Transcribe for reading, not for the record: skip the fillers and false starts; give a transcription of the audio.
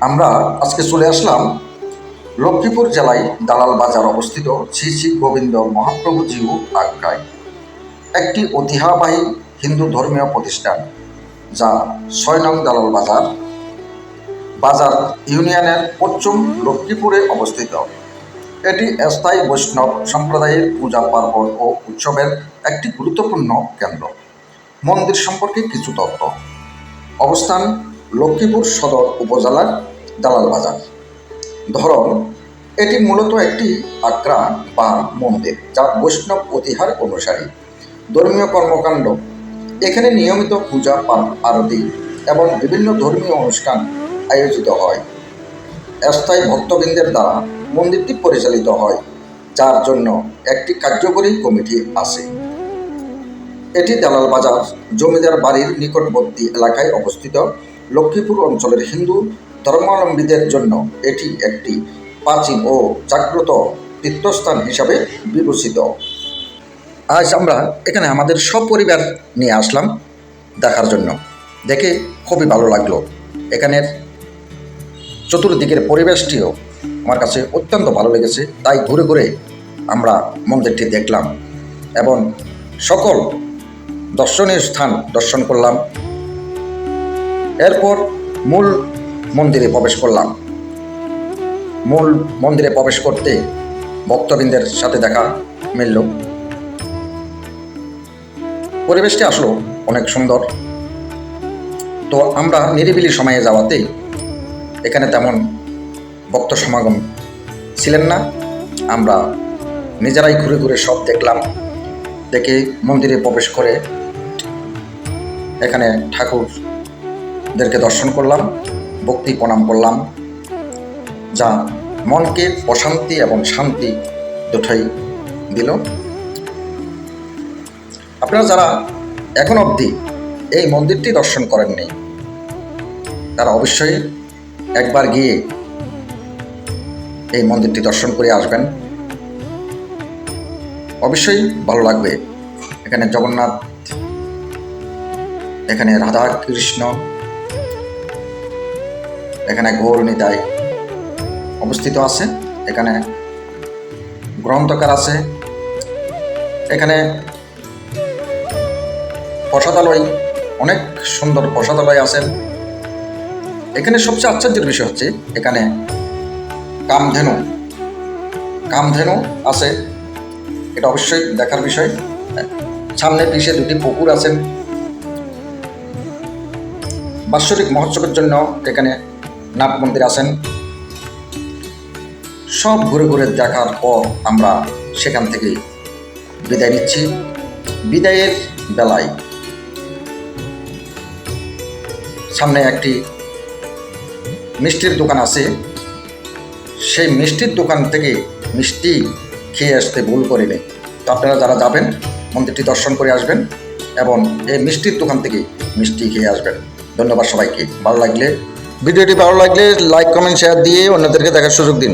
আমরা আজকে চলে আসলাম লক্ষ্মীপুর জেলায় দালাল বাজার অবস্থিত শ্রী শ্রী গোবিন্দ মহাপ্রভু জিউ আগ্রায় একটি ঐতিহ্যবাহী হিন্দু ধর্মীয় প্রতিষ্ঠান, যা ৬ নং দালাল বাজার বাজার ইউনিয়নের পশ্চিম লক্ষ্মীপুরে অবস্থিত। এটি স্থায়ী বৈষ্ণব সম্প্রদায়ের পূজা পার্বণ ও উৎসবের একটি গুরুত্বপূর্ণ কেন্দ্র। মন্দির সম্পর্কে কিছু তথ্য। অবস্থান: লক্ষ্মীপুর সদর উপজেলার দালাল বাজার। ধরন: এটি মূলত একটি আখড়া বা মন্দির, যা বৈষ্ণব ঐতিহ্যের অনুসারী। ধর্মীয় কর্মকাণ্ড: এখানে নিয়মিত পূজা পাঠ, আরতি এবং বিভিন্ন ধর্মীয় অনুষ্ঠান আয়োজিত হয়। স্থায়ী ভক্তবৃন্দের দ্বারা মন্দিরটি পরিচালিত হয়, যার জন্য একটি কার্যকরী কমিটি আছে। এটি দালাল বাজার জমিদার বাড়ির নিকটবর্তী এলাকায় অবস্থিত। লক্ষ্মীপুর অঞ্চলের হিন্দু ধর্মাবলম্বীদের জন্য এটি একটি প্রাচীন ও জাগ্রত তীর্থস্থান হিসাবে বিবেচিত। আজ আমরা এখানে আমাদের সপরিবার নিয়ে আসলাম দেখার জন্য। দেখে খুবই ভালো লাগলো। এখানের চতুর্দিকের পরিবেশটিও আমার কাছে অত্যন্ত ভালো লেগেছে, তাই ঘুরে ঘুরে আমরা মন্দিরটি দেখলাম এবং সকল দর্শনীয় স্থান দর্শন করলাম। এরপর মূল মন্দিরে প্রবেশ করলাম। মূল মন্দিরে প্রবেশ করতে ভক্তবৃন্দের সাথে দেখা মিলল। পরিবেশটি আসলো অনেক সুন্দর। তো আমরা নিরিবিলি সময়ে যাওয়াতে এখানে তেমন ভক্ত সমাগম ছিলেন না। আমরা নিজেরাই ঘুরে ঘুরে সব দেখলাম। দেখে মন্দিরে প্রবেশ করে এখানে ঠাকুরদেরকে দর্শন করলাম, ভক্তি প্রণাম করলাম, যা মনকে প্রশান্তি এবং শান্তি দুটোই দিল। আপনারা যারা এখন অবধি এই মন্দিরটি দর্শন করেননি, তারা অবশ্যই একবার গিয়ে এই মন্দিরটি দর্শন করে আসবেন। অবশ্যই ভালো লাগবে। এখানে জগন্নাথ, এখানে রাধা কৃষ্ণ, এখানে গৌর নিতাই অবস্থিত আছে। এখানে গ্রন্থকার আছে। এখানে প্রসাদালয়, অনেক সুন্দর প্রসাদালয় আছে। এখানে সবচেয়ে আশ্চর্যের বিষয় হচ্ছে এখানে কামধেনু আছে। এটা অবশ্যই দেখার বিষয়। সামনে পিছে দুটি পুকুর আছেন। বাৎসরিক মহোৎসবের জন্য এখানে নাট মন্দির আছেন। সব ঘুরে ঘুরে দেখার পর আমরা সেখান থেকে বিদায় নিচ্ছি। বিদায়ের বেলায় সামনে একটি মিষ্টির দোকান আছে। সেই মিষ্টির দোকান থেকে মিষ্টি খেয়ে আসতে ভুল করিনি। তো আপনারা যারা যাবেন মন্দিরটি দর্শন করে আসবেন এবং এই মিষ্টির দোকান থেকে মিষ্টি খেয়ে আসবেন। ধন্যবাদ সবাইকে। ভিডিওটি ভালো লাগলে লাইক, কমেন্ট, শেয়ার দিয়ে অন্যদেরকে দেখার সুযোগ দিন।